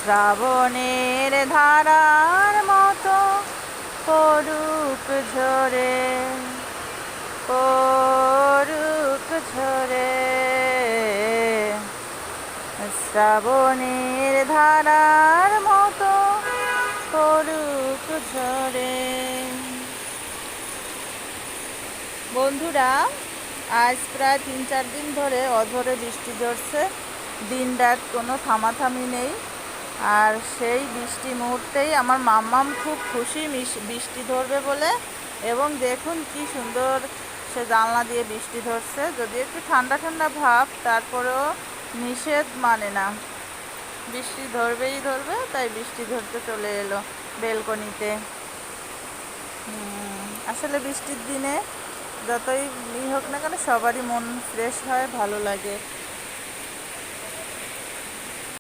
শ্রাবণের ধারার মতো পড়ুক ঝরে, পড়ুক ঝরে, শ্রাবণের ধারার মতো পড়ুক ঝরে। বন্ধুরা, আজ প্রায় 3-4 দিন ধরে অঝরে বৃষ্টি ঝরছে, দিন রাত কোনো থামাথামি নেই। আর সেই বৃষ্টি মুহূর্তেই আমার মাম্মাম খুব খুশি বৃষ্টি ধরবে বলে। এবং দেখুন কি সুন্দর সে জানলা দিয়ে বৃষ্টি ধরছে, যদি একটু ঠান্ডা ঠান্ডা ভাব, তারপরেও নিষেধ মানে না, বৃষ্টি ধরবেই ধরবে। তাই বৃষ্টি ধরতে চলে এলো বেলকনিতে। আসলে বৃষ্টির দিনে যতই হোক না কেন সবারই মন ফ্রেশ হয়, ভালো লাগে।